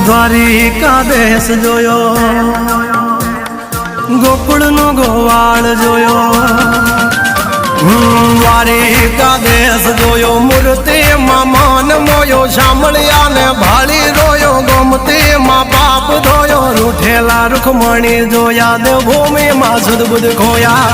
દ્વારિકા દેશ જોયો, ગોકુળનો ગોવાળ જોયો, દ્વારિકા દેશ જોયો, મૂર્તિમાં મન મોયો, સાંભળ્યા ને ભાળી રોયો, ગોમતીમાં પાપ ધોયો, રૂઠેલા રૂખમણી જોયા, દેવભૂમિમાં સુદબુદ ખોયા.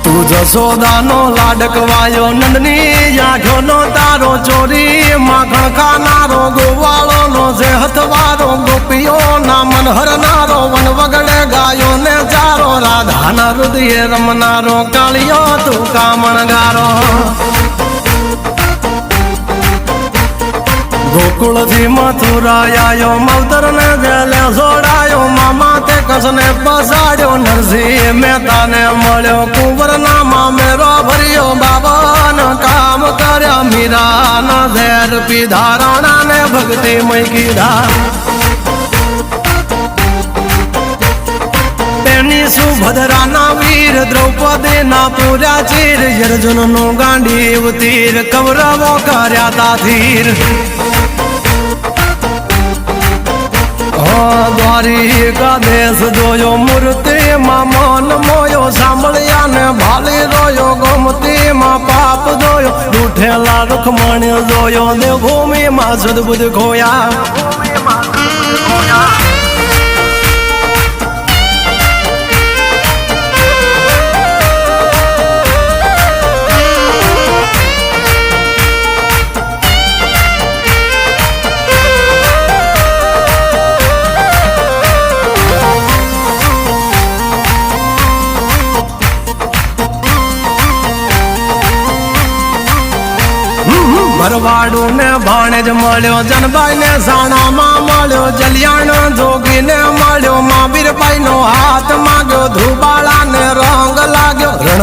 તું જશોદાનો લાડકવાયો, નંદની આંખોનો તારો, ચોરી માખણ ખાનારો, ગોવાળોનો જે હથવારો, ગોપીઓના મન હરનારો, વન વગડે ગાયો ને ચારો, રાધાના હૃદયે રમનારો, કાળિયો તું કામણગારો. ગોકુળથી મથુરા આયો, માવતર ને જેલે છોડાયો, મામા તે કસને પસાડ્યો, નરસિંહ મહેતાને મળ્યો, કુંવરના મામેરો ભર્યો, બાબાના કામ કર્યા, મીરાના ઝેર પીધા, રાણાને ભક્તિમય કીધા. તેની સુભદ્રાના વીર, દ્રૌપદીના પૂર્યા ચીર, અર્જુનનું ગાંડીવ તીર, કૌરવો કર્યા તાથીર. દ્વારિકા દેશ જોયો, મૂર્તિમાં મન મોયો, સાંભળ્યા ને ભાળી રોયો, ગોમતીમાં પાપ જોયો, રૂઠેલા રૂખમણી જોયો, દેવભૂમિમાં સુદબુદ ખોયા. ભરવાડું ને ભાણેજ મળ્યો, જનભાઈ ને સાણામાં મળ્યો, જલિયાણ જોગી ને મળ્યો, મહાવીરભાઈ નો હાથ માગ્યો, ધુબાળા ને રંગ લાગ્યો, રણ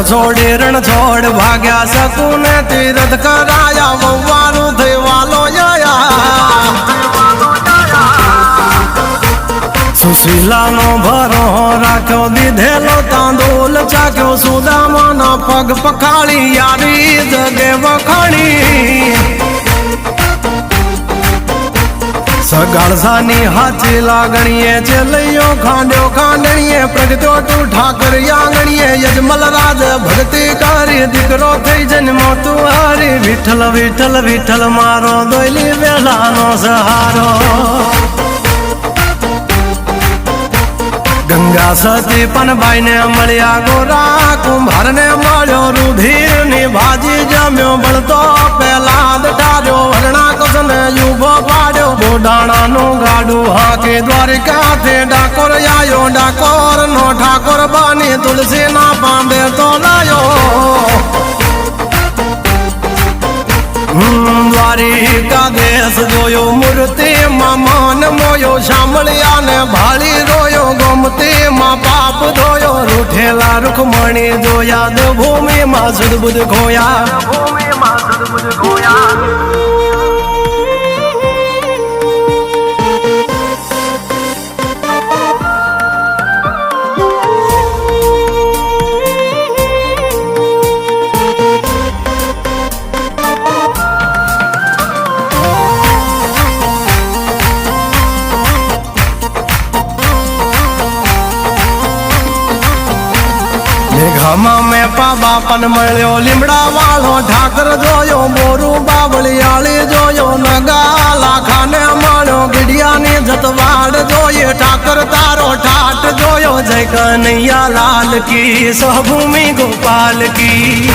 છોડ ભાગ્યા, શકુને તીરથ કરાયા, વવારું થઈ વાલો સુશીલાનો ભરો રાખ્યો, દીધેલો તાંદોલ ચાખ્યો, સુદામાના પગ પખાળી, યારી જગે વખાણી. સગાળસાની હાચી લાગણીએ, ચેલૈયો ખાંડ્યો ખાંડણીએ, પ્રગટ્યો તું ઠાકર આંગણીએ, યજમલ રાજ ભક્તિ કરી, દીકરો થઈ જન્મો તું હારી, વિઠ્ઠલ વિઠ્ઠલ વિઠ્ઠલ મારો, દોયલી વેલાનો સહારો. ગંગા સતી પણ બાઈ ને મળ્યા, ગોરા કુંભાર ને મળ્યો, રુધિર ની ભાજી જમ્યો, બળતો પેલા ઠાર્યો, વરણા કસને યુભો પાડ્યો, બોડાણા નું ગાડું હાકે, દ્વારિકાથી ડાકોર આયો, ડાકોર નો ઠાકોર બની, તુલસી ના પાંદે તો લાયો. દ્વારિકા દેશ જોયો, મૂર્તિમાં મન મોયો, સાંભળ્યા ને ભાળી રોયો, ગોમતીમાં પાપ ધોયો, રૂઠેલા રૂખમણી જોયા, દેવભૂમિમાં સુદબુદ ખોયા. ઘામાં મેં પાબા પણ મળ્યો, લીમડા વાળો ઠાકર જોયો, બોરું બાવળિયાળી જોયો, નગા લાખાને મળ્યો, ગીડિયાની જતવાડ જોઈએ, ઠાકર તારો ઠાટ જોયો, જય કનૈયા લાલ કી, સહભૂમિ ગોપાલ કી.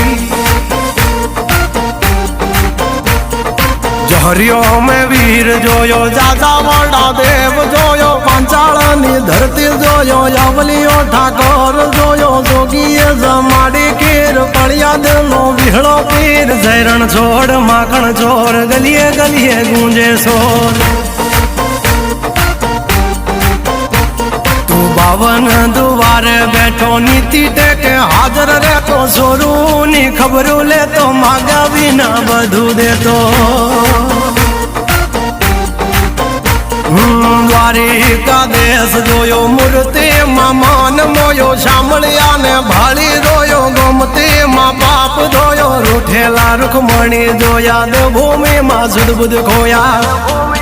જહરિયો મેં વીર જોયો, જાજા વડા દેવ જોયો, પાંચાળની ધરતી જોયો, યવલિયો ઠાકોર જોયો, જોગીએ જમાડી કીર, પળિયાદ નો વિહળો પીર, જયરણ છોડ માખણ ચોર, ગલીએ ગલીએ ગુંજે સોર. તું બાવન દુવારે બેઠો, નીતિ ટેકે હાજર રહેતો, સોરુની ખબરું લેતો, માગ્યા વિના બધું દેતો. દ્વારિકા દ્વારિકાદેશ જોયો મૂર્તિમાં માન મોયો શામળિયાને ભાળી રોયો ગોમતીમાં પાપ ધોયો રૂઠેલા રૂખમણી જોયા દેવભૂમિમાં સુદબુદ ખોયા